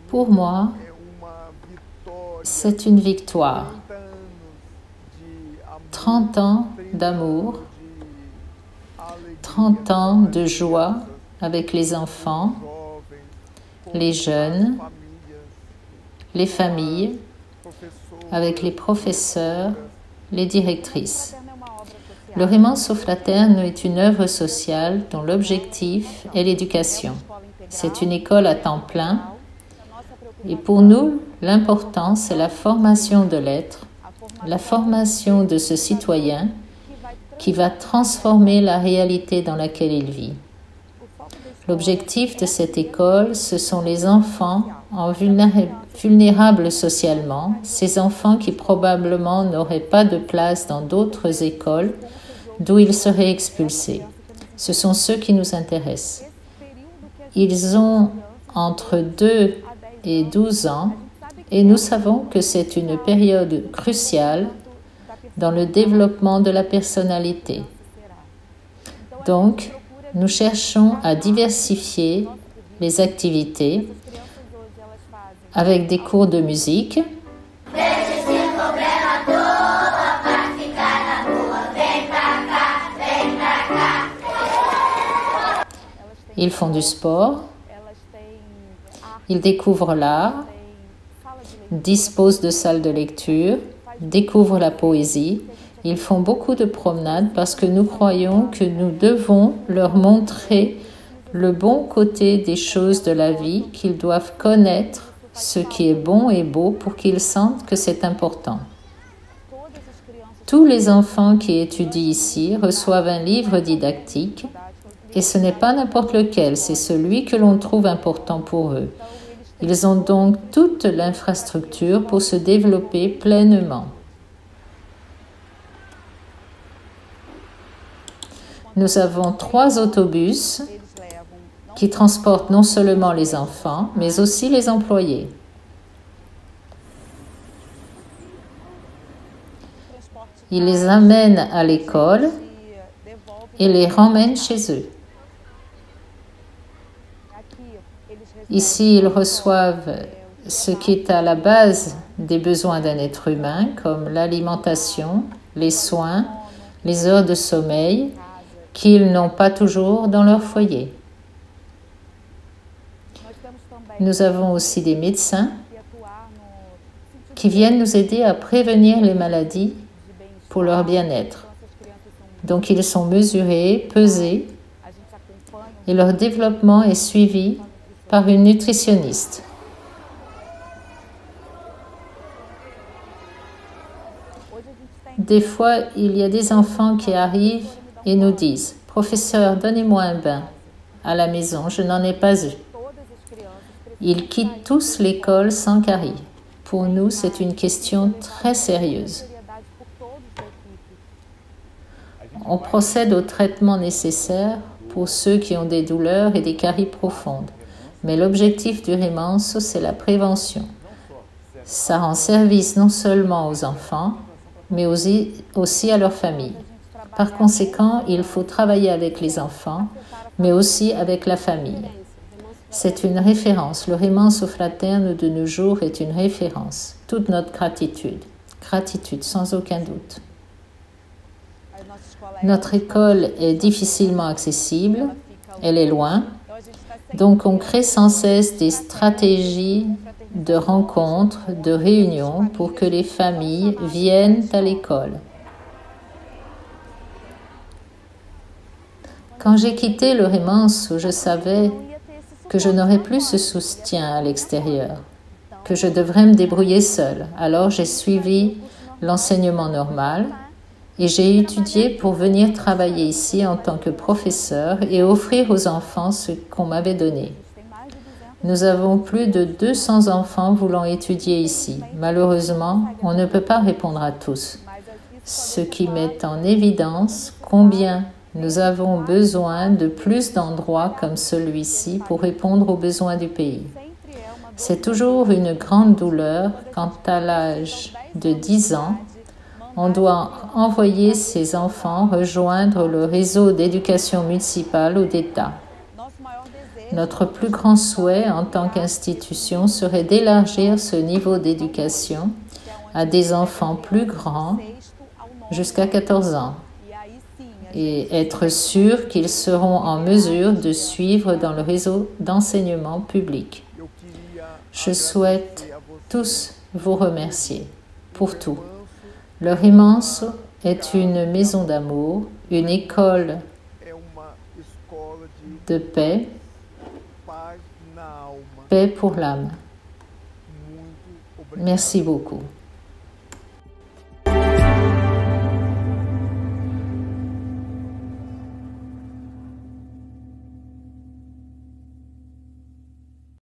Pour moi, c'est une victoire. 30 ans d'amour, 30 ans de joie avec les enfants, les jeunes, les familles, avec les professeurs, les directrices. Le Remanso Fraterno est une œuvre sociale dont l'objectif est l'éducation. C'est une école à temps plein et pour nous, l'important, c'est la formation de l'être, la formation de ce citoyen qui va transformer la réalité dans laquelle il vit. L'objectif de cette école, ce sont les enfants vulnérables socialement, ces enfants qui probablement n'auraient pas de place dans d'autres écoles d'où ils seraient expulsés. Ce sont ceux qui nous intéressent. Ils ont entre 2 et 12 ans et nous savons que c'est une période cruciale dans le développement de la personnalité. Donc, nous cherchons à diversifier les activités avec des cours de musique, ils font du sport, ils découvrent l'art, disposent de salles de lecture, découvrent la poésie. Ils font beaucoup de promenades parce que nous croyons que nous devons leur montrer le bon côté des choses de la vie, qu'ils doivent connaître ce qui est bon et beau pour qu'ils sentent que c'est important. Tous les enfants qui étudient ici reçoivent un livre didactique et ce n'est pas n'importe lequel, c'est celui que l'on trouve important pour eux. Ils ont donc toute l'infrastructure pour se développer pleinement. Nous avons 3 autobus qui transportent non seulement les enfants, mais aussi les employés. Ils les amènent à l'école et les ramènent chez eux. Ici, ils reçoivent ce qui est à la base des besoins d'un être humain, comme l'alimentation, les soins, les heures de sommeil, qu'ils n'ont pas toujours dans leur foyer. Nous avons aussi des médecins qui viennent nous aider à prévenir les maladies pour leur bien-être. Donc, ils sont mesurés, pesés, et leur développement est suivi par une nutritionniste. Des fois, il y a des enfants qui arrivent et nous disent « Professeur, donnez-moi un bain. À la maison, je n'en ai pas eu. » Ils quittent tous l'école sans carie. Pour nous, c'est une question très sérieuse. On procède au traitement nécessaire pour ceux qui ont des douleurs et des caries profondes. Mais l'objectif du Remanso, c'est la prévention. Ça rend service non seulement aux enfants, mais aussi à leur famille. Par conséquent, il faut travailler avec les enfants, mais aussi avec la famille. C'est une référence. Le Remanso Fraterno de nos jours est une référence. Toute notre gratitude. Gratitude, sans aucun doute. Notre école est difficilement accessible. Elle est loin. Donc, on crée sans cesse des stratégies de rencontres, de réunions pour que les familles viennent à l'école. Quand j'ai quitté le Remanso, je savais que je n'aurais plus ce soutien à l'extérieur, que je devrais me débrouiller seule. Alors, j'ai suivi l'enseignement normal et j'ai étudié pour venir travailler ici en tant que professeur et offrir aux enfants ce qu'on m'avait donné. Nous avons plus de 200 enfants voulant étudier ici. Malheureusement, on ne peut pas répondre à tous, ce qui met en évidence combien nous avons besoin de plus d'endroits comme celui-ci pour répondre aux besoins du pays. C'est toujours une grande douleur quand à l'âge de 10 ans, on doit envoyer ses enfants rejoindre le réseau d'éducation municipale ou d'État. Notre plus grand souhait en tant qu'institution serait d'élargir ce niveau d'éducation à des enfants plus grands jusqu'à 14 ans et être sûr qu'ils seront en mesure de suivre dans le réseau d'enseignement public. Je souhaite tous vous remercier pour tout. Le Remanso est une maison d'amour, une école de paix, paix pour l'âme. Merci beaucoup.